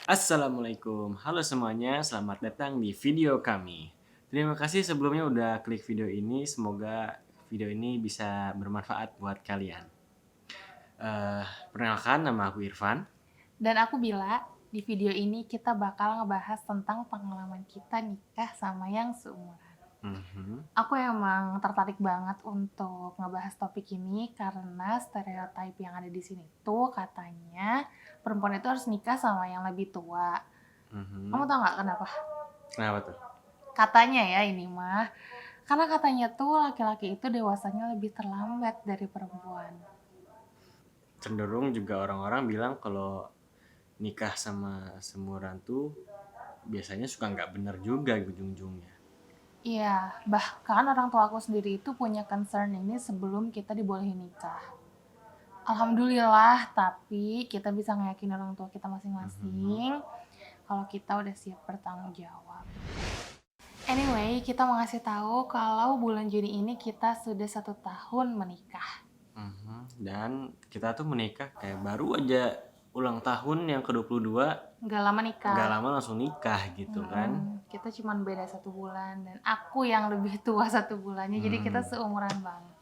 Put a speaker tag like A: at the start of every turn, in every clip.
A: Assalamualaikum, halo semuanya, selamat datang di video kami. Terima kasih sebelumnya udah klik video ini, semoga video ini bisa bermanfaat buat kalian. Eh, Perkenalkan, nama aku Irfan.
B: Dan aku Bila, di video ini kita bakal ngebahas tentang pengalaman kita nikah sama yang seumuran.
A: Mhm.
B: Aku emang tertarik banget untuk ngebahas topik ini karena stereotype yang ada di sini tuh katanya perempuan itu harus nikah sama yang lebih tua. Kamu
A: Mhm.
B: tau gak kenapa?
A: Kenapa tuh?
B: Katanya ya ini mah, karena katanya tuh laki-laki itu dewasanya lebih terlambat dari perempuan.
A: Cenderung juga orang-orang bilang kalau nikah sama seumuran tuh biasanya suka nggak bener juga ujung-ujungnya.
B: Iya, bahkan orang tua aku sendiri itu punya concern ini sebelum kita dibolehin nikah. Alhamdulillah, tapi kita bisa ngeyakinin orang tua kita
A: Mhm.
B: masing-masing kalau kita udah siap bertanggung jawab. Anyway, kita mau ngasih tahu kalau bulan Juni ini kita sudah 1 tahun menikah.
A: Mhm. Dan kita tuh menikah kayak baru aja ulang tahun yang ke-22,
B: Nggak lama
A: nggak
B: nikah.
A: lama langsung nikah gitu kan.
B: Kita cuma beda 1 bulan dan aku yang lebih tua 1 bulannya, jadi kita
A: Hmm.
B: seumuran banget.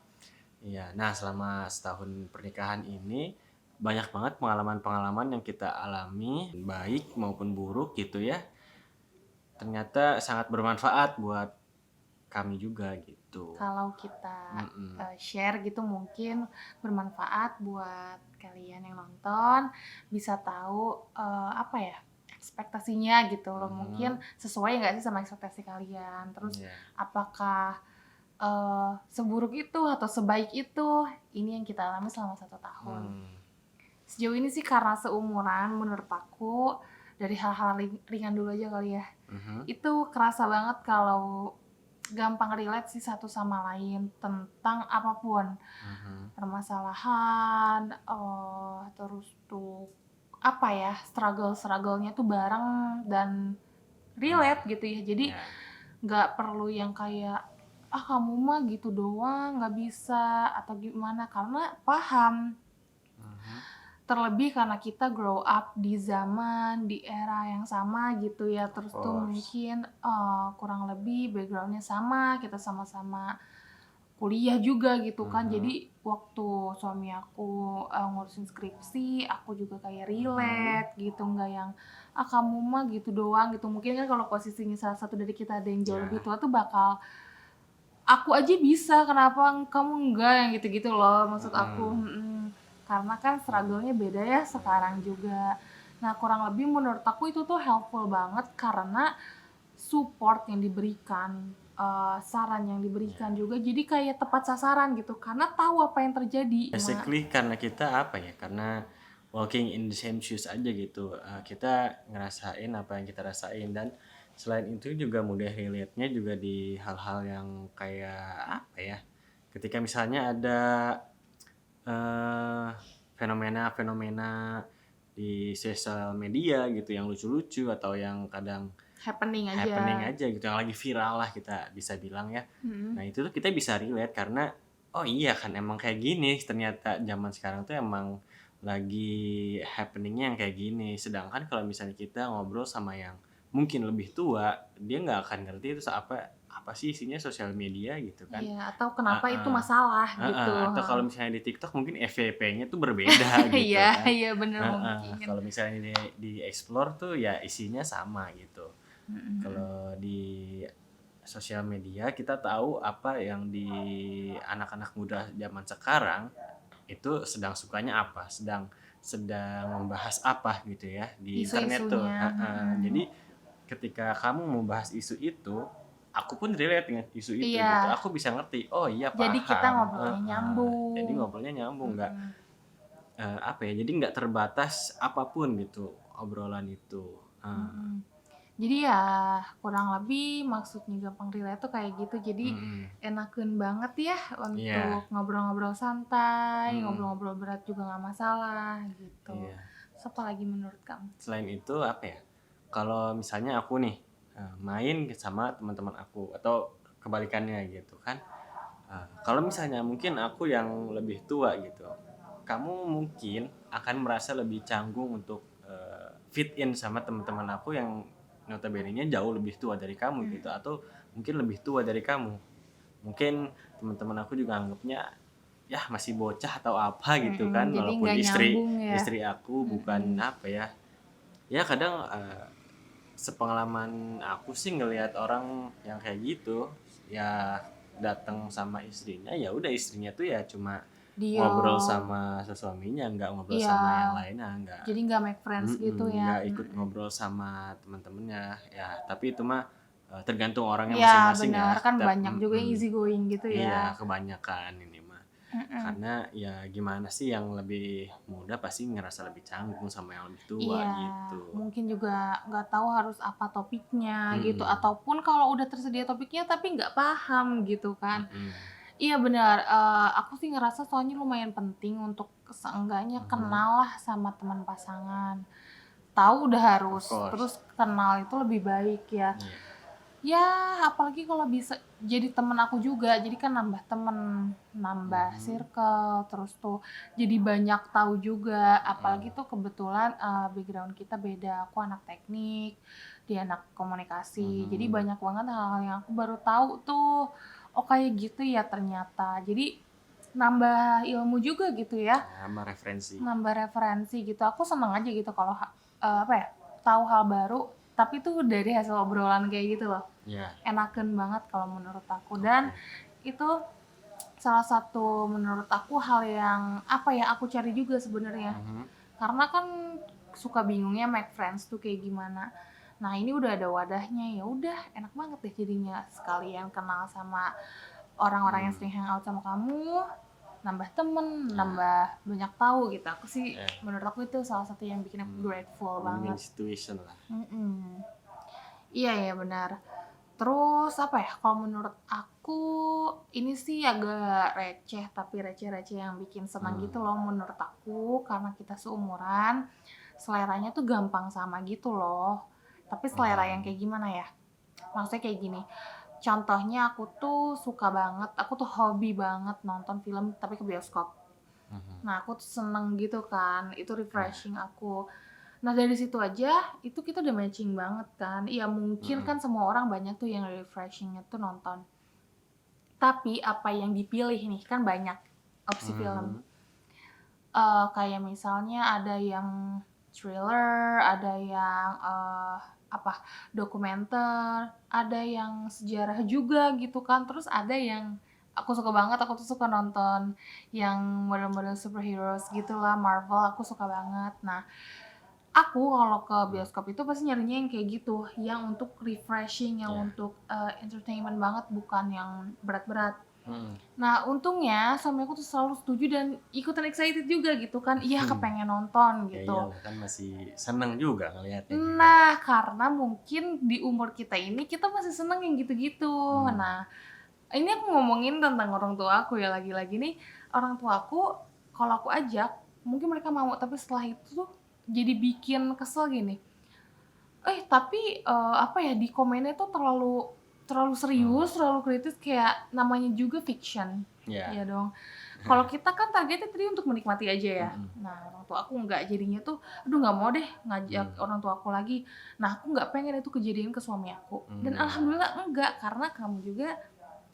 A: Iya, nah selama setahun pernikahan ini banyak banget pengalaman-pengalaman yang kita alami, baik maupun buruk gitu ya. Ternyata sangat bermanfaat buat kami juga gitu.
B: Kalau kita
A: Mm-mm.
B: share gitu mungkin bermanfaat buat kalian yang nonton, bisa tahu apa ya, ekspektasinya gitu loh. Mungkin
A: Mhm.
B: sesuai nggak sih sama ekspektasi kalian, terus
A: Iya.
B: apakah seburuk itu atau sebaik itu, ini yang kita alami selama 1 tahun.
A: Hmm.
B: Sejauh ini sih karena seumuran, menurut aku dari hal-hal ringan dulu aja kali ya,
A: Mhm.
B: itu kerasa banget kalau gampang relate sih satu sama lain tentang apapun,
A: Mhm.
B: permasalahan, terus tuh apa ya, struggle-nya tuh bareng dan relate gitu ya. Jadi
A: Ya.
B: nggak perlu yang kayak ah kamu mah gitu doang nggak bisa atau gimana, karena paham.
A: Mhm.
B: Terlebih karena kita grow up di zaman, di era yang sama gitu ya,
A: Of
B: terus tuh
A: course.
B: mungkin kurang lebih backgroundnya sama, kita sama-sama kuliah juga gitu kan.
A: Mhm.
B: Jadi waktu suami aku ngurusin skripsi, aku juga kayak
A: Mhm.
B: relate gitu, nggak yang ah kamu mah gitu doang gitu. Mungkin kan kalau posisinya salah satu dari kita ada yang jauh lebih
A: Ya.
B: tua tuh bakal aku aja bisa, kenapa kamu enggak, yang gitu-gitu loh maksud aku.
A: Mhm.
B: Karena kan
A: Hmm.
B: struggle-nya beda ya sekarang juga. Nah kurang lebih menurut aku itu tuh helpful banget karena support yang diberikan, saran yang diberikan
A: Ya.
B: juga jadi kayak tepat sasaran gitu karena tahu apa yang terjadi.
A: Basically karena kita apa ya, karena walking in the same shoes aja gitu. Kita ngerasain apa yang kita rasain, dan selain itu juga mudah relate-nya juga di hal-hal yang kayak apa ya, ketika misalnya ada eh, fenomena-fenomena di sosial media gitu yang lucu-lucu atau yang kadang
B: Happening
A: happening
B: aja.
A: aja gitu, yang lagi viral lah kita bisa bilang ya.
B: Mhm.
A: Nah itu tuh kita bisa relate karena oh iya kan emang kayak gini, ternyata zaman sekarang tuh emang lagi happeningnya yang kayak gini. Sedangkan kalau misalnya kita ngobrol sama yang mungkin lebih tua, dia nggak akan ngerti itu apa apa sih isinya sosial media gitu kan.
B: Iya, atau kenapa itu
A: Heeh.
B: masalah
A: Heeh,
B: gitu,
A: atau kalau
B: heeh.
A: misalnya di TikTok mungkin FYP-nya tuh berbeda gitu
B: Iya
A: kan.
B: iya bener
A: Heeh,
B: mungkin.
A: kalau misalnya di explore tuh ya isinya sama gitu.
B: Mhm.
A: Kalau di sosial media kita tahu apa yang di anak-anak muda zaman sekarang itu sedang sukanya apa, sedang sedang membahas apa gitu ya di internet tuh.
B: Isu-isunya,
A: Heeh. Jadi
B: mhm.
A: ketika kamu membahas isu itu, aku pun relate dengan isu itu gitu.
B: Iya,
A: Aku bisa ngerti, oh iya
B: jadi kita
A: paham.
B: ngobrolnya
A: Heeh. Jadi
B: nyambung.
A: ngobrolnya nyambung, nggak
B: Mhm,
A: apa ya? Jadi nggak terbatas apapun gitu obrolan itu.
B: mhm. Jadi ya kurang lebih maksudnya gampang relate tuh kayak gitu. Jadi
A: Mm-mm.
B: enakeun banget ya untuk
A: Iya.
B: ngobrol-ngobrol santai,
A: Mm-mm.
B: ngobrol-ngobrol berat juga nggak masalah gitu.
A: Iya.
B: Terus apa lagi menurut kamu?
A: Selain itu apa ya? Kalau misalnya aku nih main sama teman-teman aku atau kebalikannya gitu kan. Kalau misalnya mungkin aku yang lebih tua gitu, kamu mungkin akan merasa lebih canggung untuk fit in sama teman-teman aku yang notabene-nya jauh lebih tua dari kamu gitu, atau mungkin lebih tua dari kamu. Mungkin teman-teman aku juga anggapnya ya masih bocah atau apa gitu kan,
B: Jadi
A: walaupun
B: nggak
A: istri
B: nyambung ya.
A: istri aku bukan apa ya, ya kadang sepengalaman aku sih ngelihat orang yang kayak gitu ya datang sama istrinya, ya udah istrinya tuh ya cuma ngobrol
B: Diem.
A: sama suaminya, nggak ngobrol
B: Iya.
A: sama yang lainnya, nggak
B: Jadi nggak make friends gitu ya.
A: nggak ikut ngobrol sama teman-temannya ya. Tapi itu mah tergantung orangnya
B: Iya
A: masing-masing
B: bener,
A: ya.
B: kan banyak juga yang easy going gitu
A: Iya
B: ya.
A: kebanyakan ini mah,
B: Mm-mm.
A: karena ya gimana sih, yang lebih muda pasti ngerasa lebih canggung sama yang lebih tua
B: Iya,
A: gitu.
B: mungkin juga nggak tahu harus apa topiknya gitu,
A: Mm-mm.
B: ataupun kalau udah tersedia topiknya tapi nggak paham gitu kan.
A: Mm-mm.
B: Iya benar, aku sih ngerasa soalnya lumayan penting untuk seenggaknya
A: Mhm.
B: kenal lah sama teman pasangan. Tahu udah
A: Of
B: harus,
A: course.
B: terus kenal itu lebih baik ya.
A: Iya.
B: Ya, apalagi kalau bisa jadi temen aku juga, jadi kan nambah temen, nambah
A: Mhm.
B: circle, terus tuh jadi banyak tahu juga.
A: Heeh.
B: Apalagi tuh kebetulan background kita beda, aku anak teknik, dia anak komunikasi. Jadi
A: Mhm.
B: banyak banget hal-hal yang aku baru tahu tuh. Oh kayak gitu ya ternyata. Jadi nambah ilmu juga gitu ya,
A: Sama referensi.
B: nambah referensi gitu. Aku seneng aja gitu kalau apa ya, tahu hal baru, tapi tuh dari hasil obrolan kayak gitu loh.
A: Iya.
B: Enakan banget kalau menurut aku, dan
A: Oke.
B: itu salah satu menurut aku hal yang apa ya, aku cari juga sebenarnya,
A: Mhm.
B: karena kan suka bingungnya make friends tuh kayak gimana. Nah ini udah ada wadahnya, ya udah enak banget deh jadinya, sekalian kenal sama orang-orang yang
A: Hmm.
B: sering hangout sama kamu, nambah temen,
A: Nah,
B: nambah banyak tahu gitu. Aku sih
A: eh,
B: menurut aku itu salah satu yang bikin aku grateful
A: win-win
B: banget.
A: situation lah.
B: Iya ya benar. Terus apa ya, kalau menurut aku ini sih agak receh, tapi receh-receh yang bikin senang gitu
A: Hmm.
B: loh menurut aku, karena kita seumuran, seleranya tuh gampang sama gitu loh. Tapi selera yang
A: Hmm.
B: kayak gimana ya? Maksudnya kayak gini, contohnya aku tuh suka banget, aku tuh hobi banget nonton film tapi ke bioskop.
A: Mhm.
B: Nah aku tuh seneng gitu kan, itu
A: Ya.
B: refreshing aku. Nah dari situ aja itu kita udah matching banget kan. Iya mungkin
A: Mhm.
B: kan semua orang banyak tuh yang refreshingnya tuh nonton. Tapi apa yang dipilih nih kan banyak opsi film.
A: Mhm.
B: Kayak misalnya ada yang thriller, ada yang apa dokumenter, ada yang sejarah juga gitu kan. Terus ada yang aku suka banget, aku tuh suka nonton yang model-model superheroes gitulah, Marvel aku suka banget. Nah aku kalau ke
A: Mhm.
B: bioskop itu pasti nyarinya yang kayak gitu, yang untuk refreshing, yang
A: Ya.
B: untuk entertainment banget, bukan yang berat-berat.
A: Mhm.
B: Nah, untungnya suami aku tuh selalu setuju dan ikutan excited juga gitu kan, iya kepengen nonton
A: Ya
B: gitu.
A: iyalah, kan masih seneng juga ngelihatnya juga.
B: Nah, karena mungkin di umur kita ini kita masih seneng yang gitu-gitu.
A: Hmm.
B: Nah, ini aku ngomongin tentang orang tua aku ya, lagi-lagi nih orang tua aku kalau aku ajak mungkin mereka mau, tapi setelah itu tuh jadi bikin kesel gini. Tapi, apa ya, di komennya tuh terlalu terlalu
A: Hmm.
B: serius, terlalu kritis, kayak namanya juga fiction,
A: Ya.
B: ya dong. Kalau kita kan targetnya tadi untuk menikmati aja ya.
A: Mhm.
B: Nah, orang tua aku nggak, jadinya tuh, "Aduh nggak mau deh ngajak
A: Hmm.
B: orang tua aku lagi." Nah, aku nggak pengen itu kejadian ke suami aku, dan
A: Hmm.
B: alhamdulillah enggak, karena kamu juga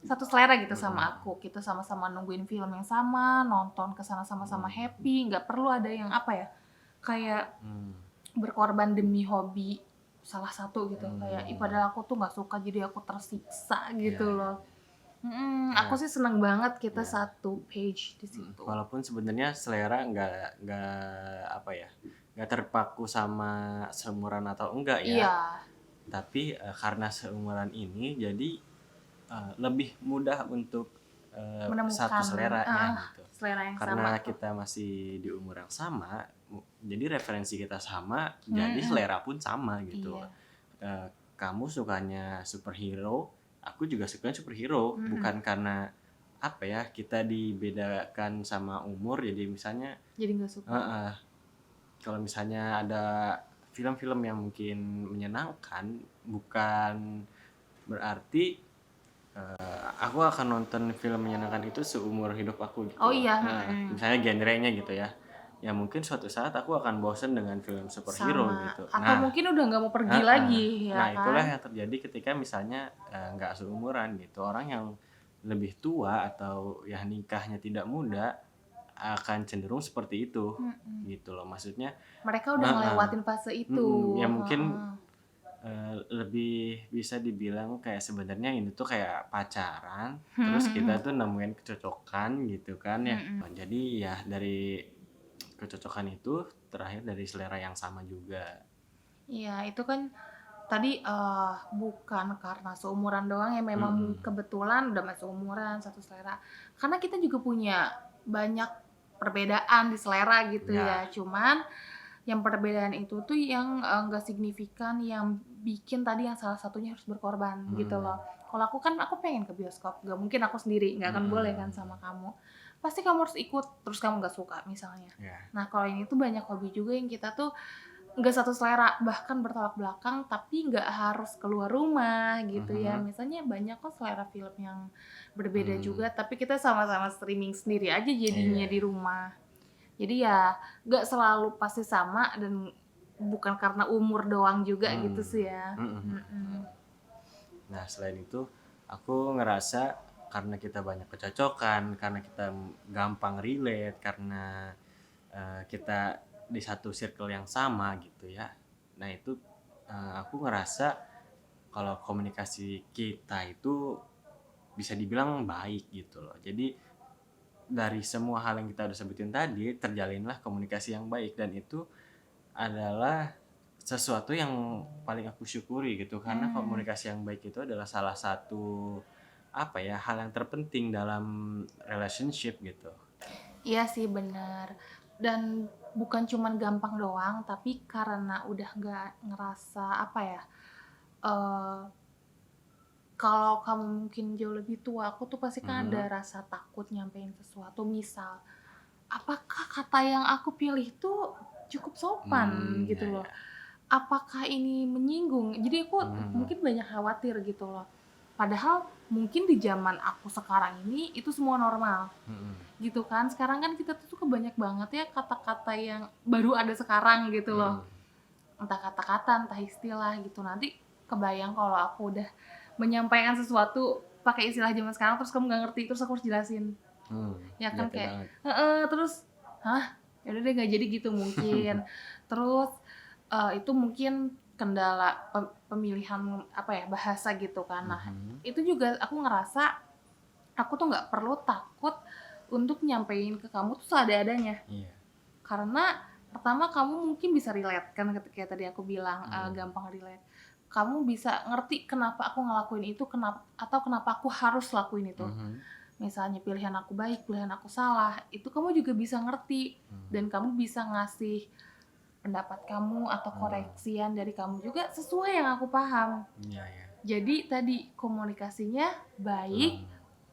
B: satu selera gitu sama
A: Mhm.
B: aku. Kita sama-sama nungguin film yang sama, nonton ke sana sama-sama
A: Mhm.
B: happy, nggak perlu ada yang apa ya, kayak
A: Hmm.
B: berkorban demi hobi salah satu gitu, kayak
A: Hmm.
B: padahal aku tuh nggak suka jadi aku tersiksa
A: Ya,
B: gitu
A: ya,
B: loh.
A: ya.
B: Aku
A: Ya,
B: sih seneng banget kita
A: ya.
B: satu page di situ.
A: Walaupun sebenarnya selera nggak apa ya, nggak terpaku sama seumuran atau enggak ya,
B: Iya,
A: tapi karena seumuran ini jadi lebih mudah untuk satu
B: menemukan
A: seleranya gitu.
B: selera yang sama
A: Karena
B: tuh.
A: kita masih di umur yang sama, jadi referensi kita sama, jadi
B: Mhm,
A: selera pun sama gitu.
B: iya,
A: Kamu sukanya superhero, aku juga sukanya superhero,
B: mhm,
A: bukan karena apa ya, kita dibedakan sama umur. Jadi misalnya
B: jadi nggak suka.
A: heeh, kalau misalnya ada film-film yang mungkin menyenangkan, bukan berarti aku akan nonton film menyenangkan itu seumur hidup aku
B: Oh
A: gitu.
B: iya,
A: Nah,
B: mhm,
A: misalnya genrenya gitu ya. ya mungkin suatu saat aku akan bosen dengan film superhero
B: Sama,
A: gitu.
B: atau mungkin udah nggak mau pergi
A: Heeh.
B: lagi, ya
A: Nah, itulah
B: kan?
A: yang terjadi ketika misalnya, nggak seumuran gitu. Orang yang lebih tua atau ya nikahnya tidak muda akan cenderung seperti itu,
B: Mhm.
A: gitu loh. Maksudnya
B: Mereka udah
A: heeh,
B: ngelewatin fase itu,
A: ya mungkin,
B: heeh.
A: lebih bisa dibilang kayak sebenarnya ini tuh kayak pacaran,
B: Mhm
A: terus kita
B: mhm.
A: tuh nemuin kecocokan gitu kan ya.
B: Mhm.
A: Jadi ya dari kecocokan itu terakhir dari selera yang sama juga.
B: Iya, itu kan tadi, bukan karena seumuran doang ya, memang
A: Mhm,
B: kebetulan udah masuk umuran, satu selera. Karena kita juga punya banyak perbedaan di selera gitu
A: iya,
B: ya, cuman yang perbedaan itu tuh yang, nggak signifikan, yang bikin tadi yang salah satunya harus berkorban gitu
A: mhm,
B: loh. Kalau aku kan aku pengen ke bioskop, nggak mungkin aku sendiri, nggak akan boleh kan
A: mhm,
B: sama kamu. Pasti kamu harus ikut, terus kamu nggak suka misalnya.
A: iya,
B: Nah, kalau ini tuh banyak hobi juga yang kita tuh nggak satu selera, bahkan bertolak belakang, tapi nggak harus keluar rumah gitu ya.
A: mhm,
B: Misalnya banyak kok selera film yang berbeda juga,
A: mmm,
B: tapi kita sama-sama streaming sendiri aja jadinya
A: iya,
B: di rumah. Jadi ya nggak selalu pasti sama dan bukan karena umur doang juga gitu
A: mmm,
B: sih ya.
A: mhm mhm.
B: Mhm.
A: Nah, selain itu aku ngerasa karena kita banyak kecocokan, karena kita gampang relate, karena, kita di satu circle yang sama gitu ya. Nah itu, aku ngerasa kalau komunikasi kita itu bisa dibilang baik gitu loh. Jadi dari semua hal yang kita udah sebutin tadi, terjalinlah komunikasi yang baik dan itu adalah sesuatu yang paling aku syukuri gitu, karena
B: Mmm,
A: komunikasi yang baik itu adalah salah satu, apa ya, hal yang terpenting dalam relationship gitu.
B: iya sih bener. Dan bukan cuman gampang doang, tapi karena udah nggak ngerasa apa ya, eee kalau kamu mungkin jauh lebih tua, aku tuh pasti kan
A: Mhm,
B: ada rasa takut nyampein sesuatu. Misal, apakah kata yang aku pilih tuh cukup sopan
A: ya
B: gitu loh?
A: ya,
B: Apakah ini menyinggung? Jadi aku
A: mhm,
B: mungkin banyak khawatir gitu loh. Padahal mungkin di zaman aku sekarang ini itu semua normal
A: mhm,
B: gitu kan. Sekarang kan kita tuh suka banyak banget ya kata-kata yang baru ada sekarang gitu loh.
A: mhm,
B: Entah kata-kata, entah istilah gitu. Nanti kebayang kalau aku udah menyampaikan sesuatu pakai istilah zaman sekarang terus kamu nggak ngerti, terus aku harus jelasin. Ya kan
A: bete
B: kayak
A: banget.
B: heeh, terus, "Hah? Ya udah deh nggak jadi," gitu mungkin. Terus, itu mungkin kendala pemilihan apa ya, bahasa gitu kan. Nah,
A: Mhm,
B: itu juga aku ngerasa aku tuh nggak perlu takut untuk nyampein ke kamu tuh seadanya.
A: iya,
B: Karena pertama kamu mungkin bisa relate kan kayak tadi aku bilang,
A: mhm,
B: gampang relate. Kamu bisa ngerti kenapa aku ngelakuin itu, atau kenapa aku harus lakuin itu.
A: mhm,
B: Misalnya pilihan aku baik, pilihan aku salah, itu kamu juga bisa ngerti
A: mmm,
B: dan kamu bisa ngasih pendapat kamu atau
A: mmm,
B: koreksian dari kamu juga sesuai yang aku paham.
A: iya iya,
B: Jadi tadi komunikasinya baik,
A: mmm,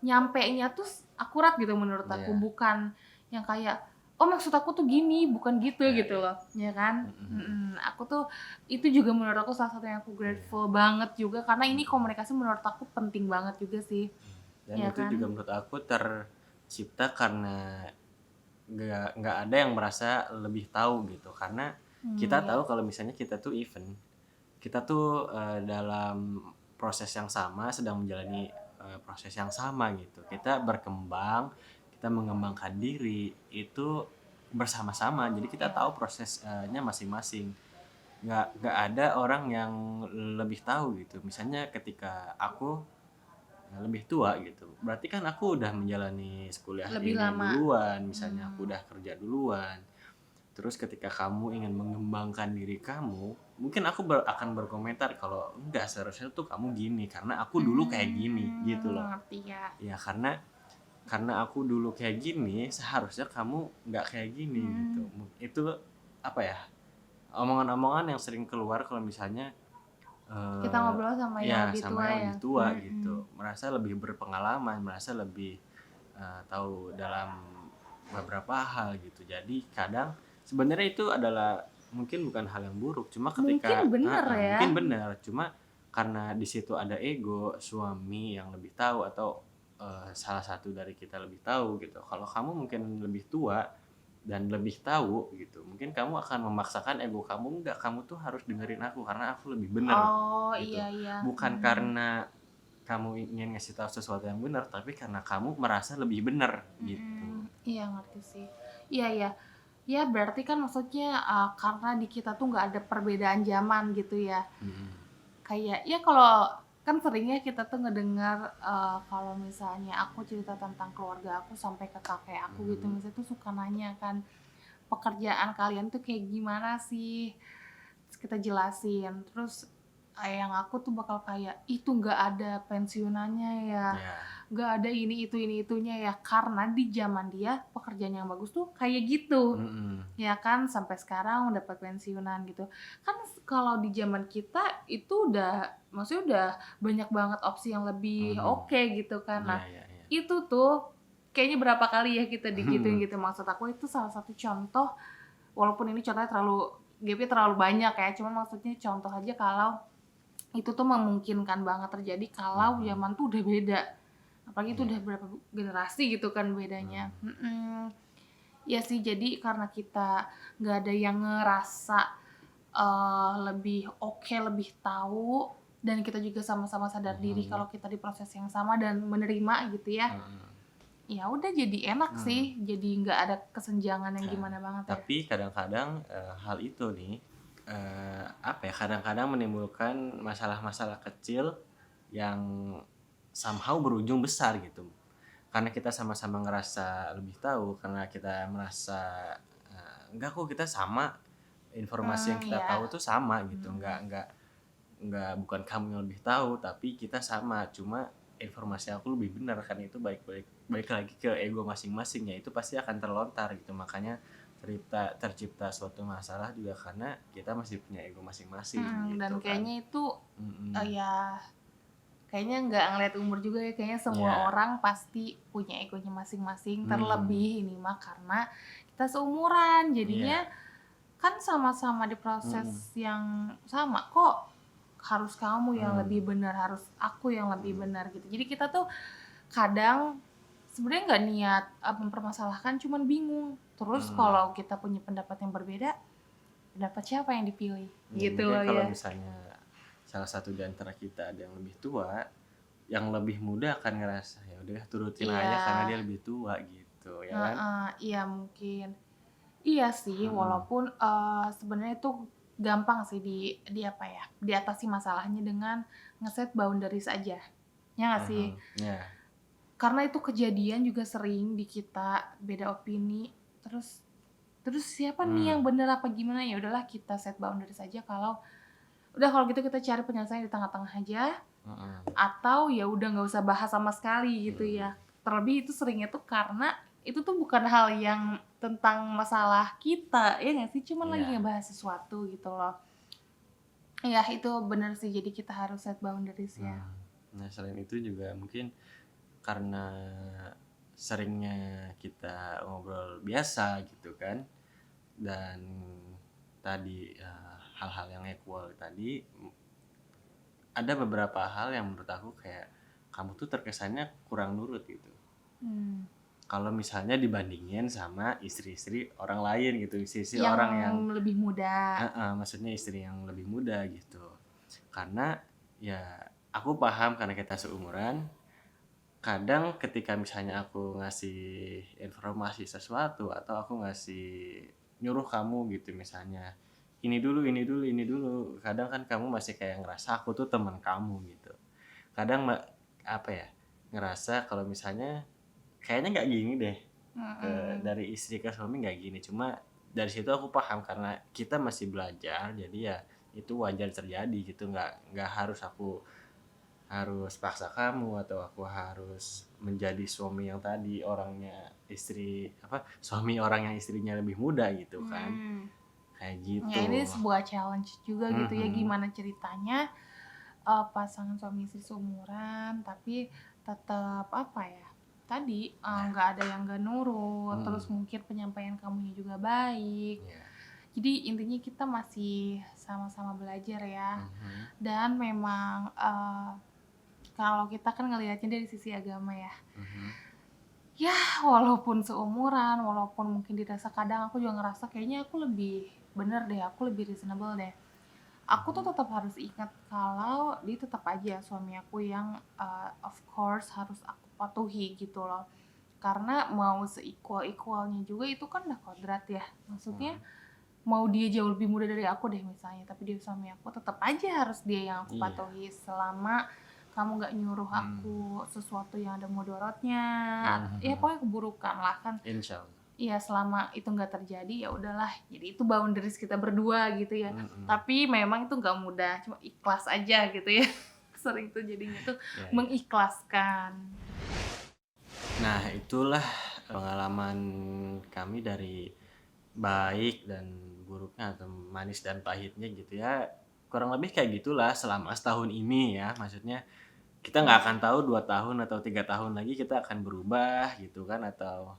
B: nyampenya tuh akurat gitu menurut aku,
A: iya,
B: bukan yang kayak, "Oh maksud aku tuh gini, bukan gitu,"
A: iya
B: gitu
A: iya,
B: loh, ya kan?
A: mhm mhm,
B: Mhm, aku tuh itu juga menurut aku salah satu yang aku
A: iya,
B: grateful banget juga karena ini
A: mhm.
B: komunikasi menurut aku penting banget juga sih,
A: Dan
B: ya
A: itu juga
B: kan?
A: menurut aku tercipta karena nggak ada yang merasa lebih tahu gitu, karena kita
B: Iya.
A: tahu kalau misalnya kita tuh event, kita tuh, dalam proses yang sama, sedang menjalani, proses yang sama gitu. Kita berkembang, kita mengembangkan diri, itu bersama-sama. Jadi kita tahu prosesnya masing-masing. Nggak ada orang yang lebih tahu gitu. Misalnya ketika aku lebih tua gitu, berarti kan aku udah menjalani kuliah
B: Lebih
A: ini
B: lama.
A: duluan, misalnya aku
B: Mmm,
A: udah kerja duluan. Terus ketika kamu ingin mengembangkan diri kamu, mungkin aku akan berkomentar kalau, "Enggak, seharusnya tuh kamu gini, karena aku dulu kayak gini," gitu loh.
B: ngerti ya.
A: Ya karena aku dulu kayak gini, seharusnya kamu nggak kayak gini gitu.
B: Mmm,
A: Itu apa ya, omongan-omongan yang sering keluar kalau misalnya
B: kita
A: Eee,
B: ngobrol sama yang
A: ya
B: lebih tua
A: sama yang
B: ya?
A: lebih tua
B: Mhm.
A: gitu, merasa lebih berpengalaman, merasa lebih, tahu dalam beberapa hal gitu. Jadi kadang sebenarnya itu adalah mungkin bukan hal yang buruk, cuma
B: Mungkin
A: ketika
B: bener
A: heeh,
B: ya.
A: mungkin benar, cuma karena di situ ada ego suami yang lebih tahu atau, salah satu dari kita lebih tahu gitu. Kalau kamu mungkin lebih tua, dan lebih tahu gitu, mungkin kamu akan memaksakan ego kamu, "Enggak, kamu tuh harus dengerin aku karena aku lebih bener,"
B: Oh, iya
A: gitu.
B: iya,
A: Bukan karena kamu ingin ngasih tahu sesuatu yang benar, tapi karena kamu merasa lebih benar gitu.
B: iya ngerti sih. Iya iya. Ya berarti kan maksudnya, karena di kita tuh nggak ada perbedaan zaman gitu ya.
A: Mhm.
B: Kayak ya kalau kan seringnya kita tuh ngedengar, kalau misalnya aku cerita tentang keluarga aku sampai ke kakek aku gitu,
A: Mhm.
B: misalnya tuh suka nanya kan, "Pekerjaan kalian tuh kayak gimana sih?" Terus kita jelasin, terus, yang aku tuh bakal kayak, "Itu nggak ada pensiunannya ya,
A: Ya.
B: nggak ada ini itunya ya." Karena di zaman dia pekerjaan yang bagus tuh kayak gitu.
A: Mhm.
B: Ya kan, sampai sekarang dapat pensiunan gitu. Kan kalau di zaman kita itu udah maksudnya udah banyak banget opsi yang lebih
A: Mhm.
B: oke gitu kan. Nah,
A: Iya iya iya.
B: itu tuh kayaknya berapa kali ya kita digituin
A: Mhm.
B: gitu. Maksud aku itu salah satu contoh, walaupun ini contohnya gapnya terlalu banyak ya, cuman maksudnya contoh aja kalau itu tuh memungkinkan banget terjadi kalau
A: Mhm.
B: zaman tuh udah beda. Apalagi itu udah
A: Iya.
B: berapa generasi gitu kan bedanya.
A: Mhm.
B: Iya sih, jadi karena kita nggak ada yang ngerasa, lebih oke, lebih tahu, dan kita juga sama-sama sadar diri
A: Mhm.
B: kalau kita di proses yang sama dan menerima gitu ya,
A: Heeh.
B: ya udah jadi enak
A: Mhm.
B: sih, jadi nggak ada kesenjangan yang
A: Nah,
B: gimana banget ya.
A: tapi kadang-kadang, hal itu nih, apa ya, kadang-kadang menimbulkan masalah-masalah kecil yang somehow berujung besar gitu. Karena kita sama-sama ngerasa lebih tahu, karena kita merasa, "Enggak kok kita sama, informasi yang kita
B: Iya,
A: tahu tuh sama," gitu.
B: mhm,
A: Bukan kamu yang lebih tahu, tapi kita sama, cuma informasi aku lebih benar kan, itu balik lagi ke ego masing-masing ya, itu pasti akan terlontar gitu. Makanya tercipta suatu masalah juga karena kita masih punya ego masing-masing
B: dan
A: gitu kan.
B: kayaknya itu,
A: Mhm.
B: ya kayaknya nggak ngeliat umur juga ya, kayaknya semua
A: Iya.
B: orang pasti punya egonya masing-masing,
A: Mhm.
B: terlebih ini mah karena kita seumuran, jadinya
A: Iya.
B: kan sama-sama di
A: Mhm.
B: proses yang sama, kok harus kamu yang
A: Mmm.
B: lebih benar, harus aku yang lebih
A: Mhm.
B: benar gitu. Jadi kita tuh kadang sebenarnya nggak niat, mempermasalahkan, cuman bingung. Terus
A: Mhm.
B: kalau kita punya pendapat yang berbeda, pendapat siapa yang dipilih?
A: Ya
B: Gitu
A: mungkin
B: loh
A: kalau
B: ya.
A: misalnya salah satu di antara kita ada yang lebih tua, yang lebih muda akan ngerasa, "Ya udah turutin aja
B: Iya,
A: karena dia lebih tua," gitu, ya kan?
B: heeh, iya mungkin. Iya sih,
A: Mhm.
B: walaupun, sebenarnya itu gampang sih di apa ya, diatasi masalahnya dengan nge-set boundaries aja, ya nggak sih?
A: Mhm. Iya.
B: Karena itu kejadian juga sering di kita, beda opini, terus terus siapa nih
A: Mmm.
B: yang bener apa gimana, ya udahlah kita set boundaries aja kalau udah kalau gitu kita cari penyelesaian di tengah-tengah aja,
A: Mhm.
B: atau ya udah nggak usah bahas sama sekali gitu
A: Mhm.
B: ya. Terlebih itu seringnya tuh karena itu tuh bukan hal yang tentang masalah kita, ya nggak sih? Cuman lagi
A: Iya.
B: ngebahas sesuatu gitu loh. Iya itu bener sih, jadi kita harus set boundaries ya.
A: Mmm. Nah, selain itu juga mungkin karena seringnya kita ngobrol biasa gitu kan, dan tadi, hal-hal yang equal tadi, ada beberapa hal yang menurut aku kayak, kamu tuh terkesannya kurang nurut gitu.
B: Mmm.
A: Kalau misalnya dibandingin sama istri-istri orang lain gitu, istri-istri
B: Yang
A: orang yang
B: lebih muda.
A: heeh, maksudnya istri yang lebih muda gitu. Karena ya aku paham karena kita seumuran, kadang ketika misalnya aku ngasih informasi sesuatu atau aku nyuruh kamu gitu misalnya, ini dulu, ini dulu, kadang kan kamu masih kayak ngerasa aku tuh teman kamu gitu. Kadang apa ya, ngerasa kalau misalnya kayaknya nggak gini deh,
B: Mhm.
A: dari istri ke suami nggak gini, cuma dari situ aku paham karena kita masih belajar, jadi ya itu wajar terjadi gitu, nggak harus aku harus paksa kamu atau aku harus menjadi suami yang tadi orangnya suami orang yang istrinya lebih muda gitu kan,
B: Mhm.
A: kayak
B: Ya ini
A: gitu.
B: sebuah challenge juga gitu ya,
A: Mhm.
B: gimana ceritanya, pasangan suami istri seumuran tapi tetap apa ya, tadi,
A: Nah.
B: nggak ada yang nggak nurut, terus
A: Mhm.
B: mungkin penyampaian kamunya juga baik.
A: Iya.
B: Jadi intinya kita masih sama-sama belajar ya,
A: Mhm.
B: dan memang, kalau kita kan ngelihatnya dari sisi agama ya.
A: Mhm.
B: Ya walaupun seumuran, walaupun mungkin dirasa kadang aku juga ngerasa kayaknya aku lebih bener deh, aku lebih reasonable deh. Aku tuh
A: Mhm.
B: tetap harus ingat kalau dia tetap aja suami aku yang, of course harus aku patuhi gitu loh. Karena mau se-equal-equal-nya juga itu kan udah kodrat ya. Maksudnya
A: Mhm.
B: mau dia jauh lebih muda dari aku deh misalnya, tapi dia suami aku, tetap aja harus dia yang aku
A: Iya.
B: patuhi selama kamu nggak nyuruh
A: Mmm.
B: aku sesuatu yang ada mudorotnya,
A: Mhm
B: ya
A: mhm.
B: pokoknya keburukan lah kan.
A: Insyaallah.
B: Iya selama itu nggak terjadi ya udahlah, jadi itu boundaries kita berdua gitu ya.
A: Mhm.
B: Tapi memang itu nggak mudah, cuma ikhlas aja gitu ya. Sering tuh jadinya tuh
A: Iya iya.
B: mengikhlaskan.
A: Nah, itulah pengalaman kami dari baik dan buruknya atau manis dan pahitnya gitu ya. Kurang lebih kayak gitulah selama setahun ini ya. Maksudnya kita nggak
B: Iya.
A: akan tahu 2 tahun atau 3 tahun lagi kita akan berubah gitu kan atau,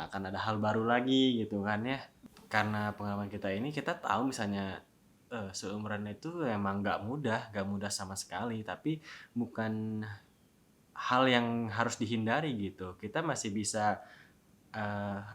A: akan ada hal baru lagi gitu kan ya. Karena pengalaman kita ini kita tahu misalnya, seumuran itu emang nggak mudah sama sekali, tapi bukan hal yang harus dihindari gitu. Kita masih bisa,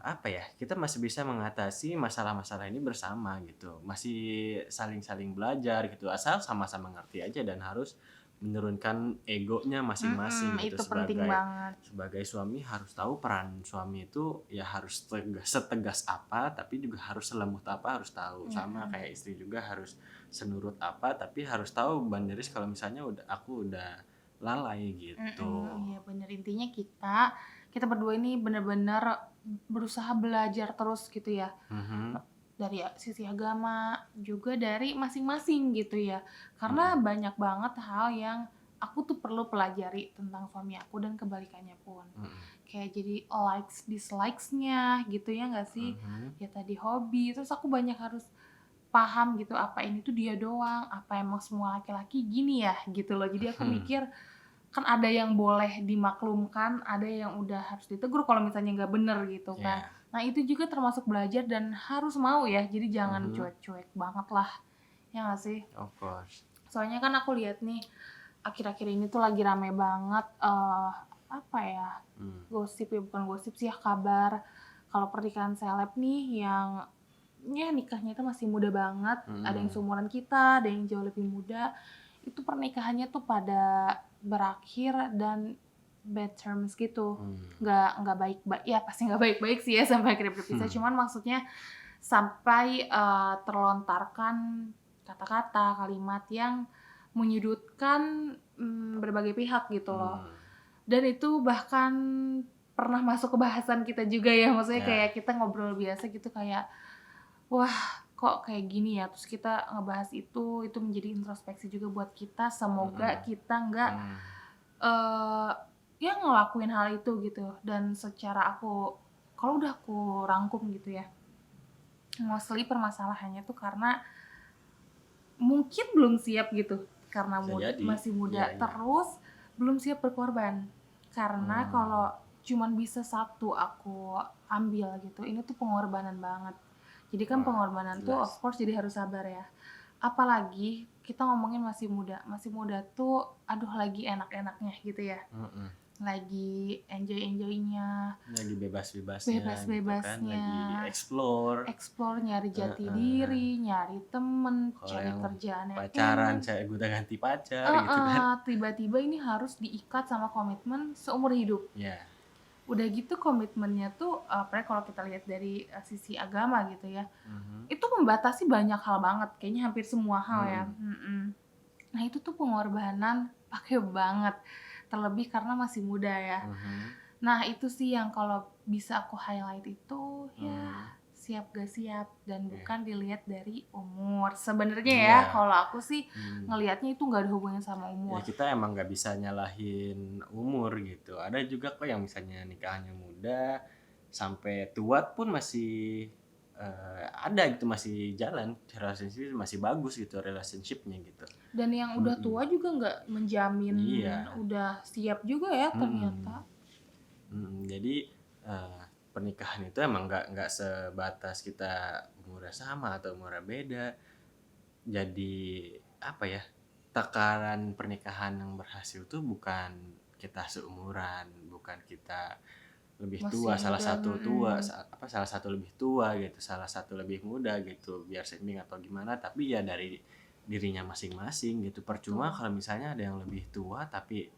A: apa ya, kita masih bisa mengatasi masalah-masalah ini bersama gitu. Masih saling-saling belajar gitu, asal sama-sama ngerti aja dan harus menurunkan egonya masing-masing gitu.
B: Itu penting banget.
A: Sebagai suami harus tahu peran suami itu ya harus setegas apa, tapi juga harus selembut apa harus tahu. Sama
B: Mhm.
A: kayak istri juga harus senurut apa, tapi harus tahu boundaries kalau misalnya aku udah lalai gitu.
B: Iya bener, intinya kita berdua ini bener-bener berusaha belajar terus gitu ya.
A: Mhm.
B: Dari sisi agama, juga dari masing-masing gitu ya. Karena
A: Mhm.
B: banyak banget hal yang aku tuh perlu pelajari tentang suami aku dan kebalikannya pun.
A: Mhm.
B: Kayak jadi likes dislikes-nya gitu ya nggak sih?
A: Mhm.
B: Ya tadi hobi, terus aku banyak harus paham gitu, apa ini tuh dia doang, apa emang semua laki-laki gini ya gitu loh. Jadi aku
A: Mhm.
B: mikir, kan ada yang boleh dimaklumkan, ada yang udah harus ditegur kalau misalnya nggak bener gitu kan.
A: Iya.
B: Nah itu juga termasuk belajar dan harus mau ya, jadi jangan
A: Mhm.
B: cuek-cuek banget lah, ya nggak sih?
A: Of course.
B: Soalnya kan aku lihat nih, akhir-akhir ini tuh lagi rame banget, apa ya,
A: Mmm.
B: gosip ya bukan gosip sih ya, kabar kalau pernikahan seleb nih yang ya nikahnya itu masih muda banget, ada yang
A: Mhm.
B: seumuran kita, ada yang jauh lebih muda, itu pernikahannya tuh pada berakhir dan bad terms gitu.
A: Mmm.
B: Nggak baik ya pasti nggak baik-baik sih ya sampai akhirnya berpisah,
A: Hmm.
B: cuman maksudnya sampai, terlontarkan kata-kata, kalimat yang menyudutkan, berbagai pihak gitu loh.
A: Mmm.
B: Dan itu bahkan pernah masuk ke bahasan kita juga ya, maksudnya
A: Ya.
B: kayak kita ngobrol biasa gitu kayak, "Wah, kok kayak gini ya?" Terus kita ngebahas itu menjadi introspeksi juga buat kita, semoga
A: Mhm.
B: kita nggak,
A: Mmm.
B: eee, ya ngelakuin hal itu gitu. Dan secara kalau udah aku rangkum gitu ya, mostly permasalahannya tuh karena mungkin belum siap gitu, karena
A: Bisa jadi.
B: masih
A: Iya
B: muda,
A: iya.
B: terus belum siap berkorban. Karena
A: Mmm.
B: kalau cuman bisa satu aku ambil gitu, ini tuh pengorbanan banget. Jadi kan
A: Wah,
B: pengorbanan tuh of
A: jelas.
B: course jadi harus sabar ya. Apalagi kita ngomongin masih muda tuh aduh lagi enak-enaknya gitu ya,
A: Mhm.
B: lagi enjoy-enjoynya,
A: Lagi bebas-bebasnya gitu kan,
B: bebas-bebasnya.
A: lagi explore.
B: Explore, nyari jati
A: Heeh.
B: diri, nyari temen,
A: Kalau
B: cari
A: yang
B: kerjaan yang
A: pacaran
B: enak.
A: gonta-ganti pacar gitu kan.
B: Tiba-tiba ini harus diikat sama komitmen seumur hidup.
A: Ya.
B: Udah gitu komitmennya tuh, apalagi kalau kita lihat dari, sisi agama gitu ya,
A: Mhm.
B: itu membatasi banyak hal banget, kayaknya hampir semua hal ya,
A: Mhm.
B: Nah itu tuh pengorbanan pakai banget, terlebih karena masih muda ya.
A: Mhm.
B: Nah, itu sih yang kalau bisa aku highlight itu, ya
A: Mhm.
B: siap gak siap dan
A: Iya.
B: bukan dilihat dari umur. Sebenarnya ya,
A: Iya.
B: kalau aku sih
A: Mmm.
B: ngelihatnya itu nggak ada hubungannya sama
A: Ya
B: umur.
A: kita emang nggak bisa nyalahin umur gitu. Ada juga kok yang misalnya nikahnya muda, sampai tua pun masih, ada gitu, masih jalan, relationship masih bagus gitu relationship-nya gitu.
B: Dan yang udah
A: Mhm.
B: tua juga nggak menjamin
A: Iya.
B: udah siap juga ya
A: Mhm.
B: ternyata.
A: Mhm. Jadi, pernikahan itu emang nggak sebatas kita umurnya sama atau umurnya beda. Jadi, apa ya, takaran pernikahan yang berhasil tuh bukan kita seumuran, bukan kita lebih tua,
B: Masih
A: salah
B: muda,
A: satu tua, salah satu lebih tua gitu, salah satu lebih muda gitu, biar seimbang atau gimana, tapi ya dari dirinya masing-masing gitu. Percuma
B: betul.
A: kalau misalnya ada yang lebih tua tapi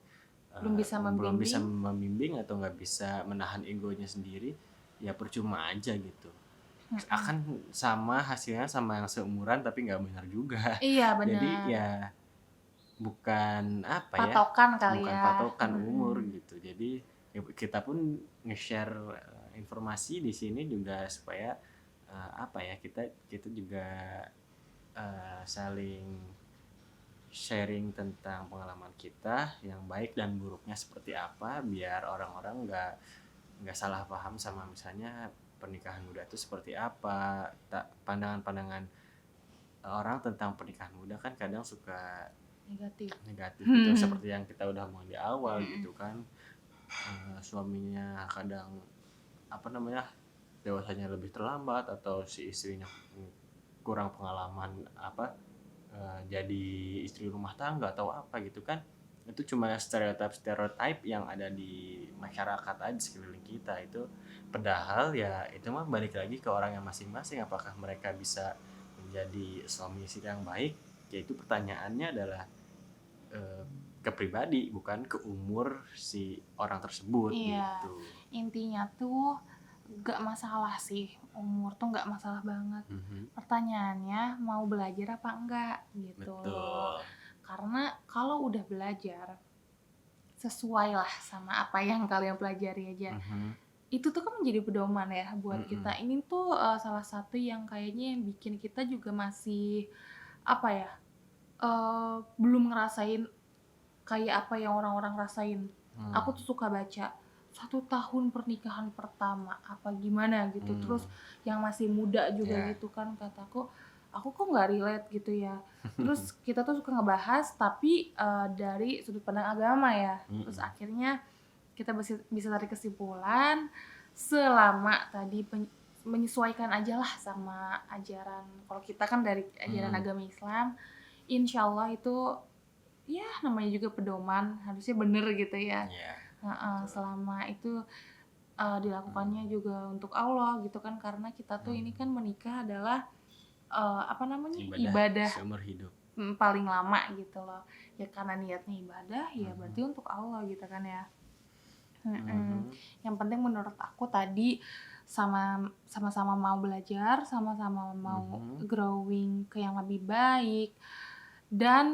B: Belum bisa
A: belum bisa
B: membimbing.
A: membimbing atau nggak bisa menahan egonya sendiri, ya percuma aja gitu.
B: Mhm.
A: Akan sama hasilnya sama yang seumuran tapi nggak benar juga.
B: Iya
A: Jadi
B: bener,
A: ya bukan apa ya,
B: patokan kali
A: bukan
B: ya,
A: patokan umur
B: mhm.
A: gitu. Jadi ya kita pun nge-share informasi di sini juga supaya apa ya, kita kita juga saling sharing tentang pengalaman kita yang baik dan buruknya seperti apa, biar orang-orang nggak salah paham sama misalnya pernikahan muda itu seperti apa. Pandangan-pandangan orang tentang pernikahan muda kan kadang suka
B: Negatif.
A: negatif gitu, seperti yang kita udah mau di awal
B: Mhm.
A: gitu kan. Suaminya kadang apa namanya, dewasanya lebih terlambat, atau si istrinya kurang pengalaman apa, jadi istri rumah tangga atau apa gitu kan. Itu cuma stereotip yang ada di masyarakat aja sekeliling kita itu. Padahal ya itu mah balik lagi ke orang yang masing-masing, apakah mereka bisa menjadi suami istri yang baik. Yaitu pertanyaannya adalah eh, ke pribadi, bukan ke umur si orang tersebut
B: Iya,
A: gitu.
B: intinya tuh gak masalah sih, umur tuh gak masalah banget.
A: Mhm.
B: Pertanyaannya mau belajar apa enggak gitu.
A: Betul.
B: Karena kalau udah belajar, sesuai lah sama apa yang kalian pelajari aja.
A: Mhm.
B: Itu tuh kan menjadi pedoman ya buat
A: Mhm.
B: kita. Ini tuh salah satu yang kayaknya yang bikin kita juga masih apa ya, belum ngerasain kayak apa yang orang-orang rasain. Aku tuh suka baca 1 tahun pernikahan pertama apa gimana gitu, terus yang masih muda juga
A: Ya.
B: gitu kan, kataku aku kok nggak relate gitu ya. Terus kita tuh suka ngebahas tapi dari sudut pandang agama ya, terus
A: Mhm.
B: akhirnya kita bisa tarik kesimpulan selama tadi menyesuaikan aja lah sama ajaran, kalau kita kan dari ajaran
A: Mhm.
B: agama Islam, insyaallah itu ya namanya juga pedoman, harusnya bener gitu ya.
A: Iya,
B: Heeh,
A: betul.
B: selama itu dilakukannya juga untuk Allah gitu kan, karena kita tuh ini kan menikah adalah apa namanya,
A: Ibadah
B: ibadah
A: seumur hidup.
B: paling lama gitu loh. Ya karena niatnya ibadah, ya berarti
A: Mhm.
B: untuk Allah gitu kan ya. Mhm.
A: Mhm.
B: Yang penting menurut aku tadi sama-sama mau belajar, sama-sama mau
A: Mhm.
B: growing ke yang lebih baik, dan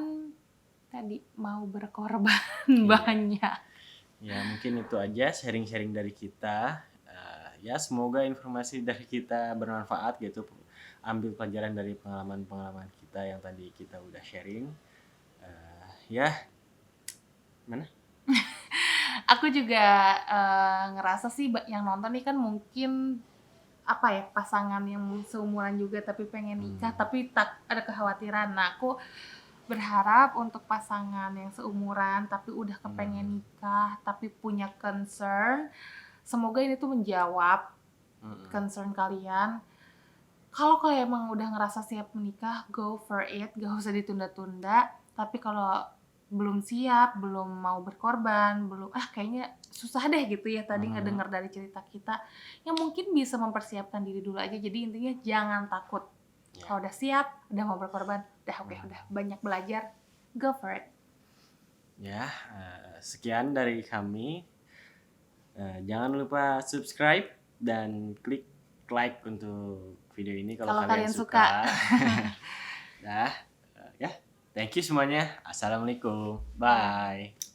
B: tadi mau berkorban
A: Iya.
B: banyak.
A: Ya mungkin itu aja sharing-sharing dari kita. Ya semoga informasi dari kita bermanfaat gitu. Ambil pelajaran dari pengalaman-pengalaman kita yang tadi kita udah sharing. Ya, mana?
B: Aku juga ngerasa sih yang nonton nih kan mungkin apa ya, pasangan yang seumuran juga tapi pengen nikah
A: Hmm.
B: tapi tak ada kekhawatiran. Nah, aku berharap untuk pasangan yang seumuran tapi udah kepengen nikah tapi punya concern, semoga ini tuh menjawab
A: Mhm.
B: concern kalian. Kalau kalian emang udah ngerasa siap menikah, go for it, gak usah ditunda-tunda. Tapi kalau belum siap, belum mau berkorban, belum kayaknya susah deh gitu ya tadi
A: Mhm.
B: ngedenger dari cerita kita, yang mungkin bisa mempersiapkan diri dulu aja. Jadi intinya jangan takut.
A: Ya.
B: Kalau udah siap, udah mau berkorban, udah oke,
A: Hmm.
B: udah banyak belajar, go for it.
A: Ya, sekian dari kami. Jangan lupa subscribe dan klik like untuk video ini kalau
B: Kalau
A: kalian
B: kalian suka.
A: suka. Dah, ya. Thank you semuanya. Assalamualaikum.
B: Bye.
A: Bye.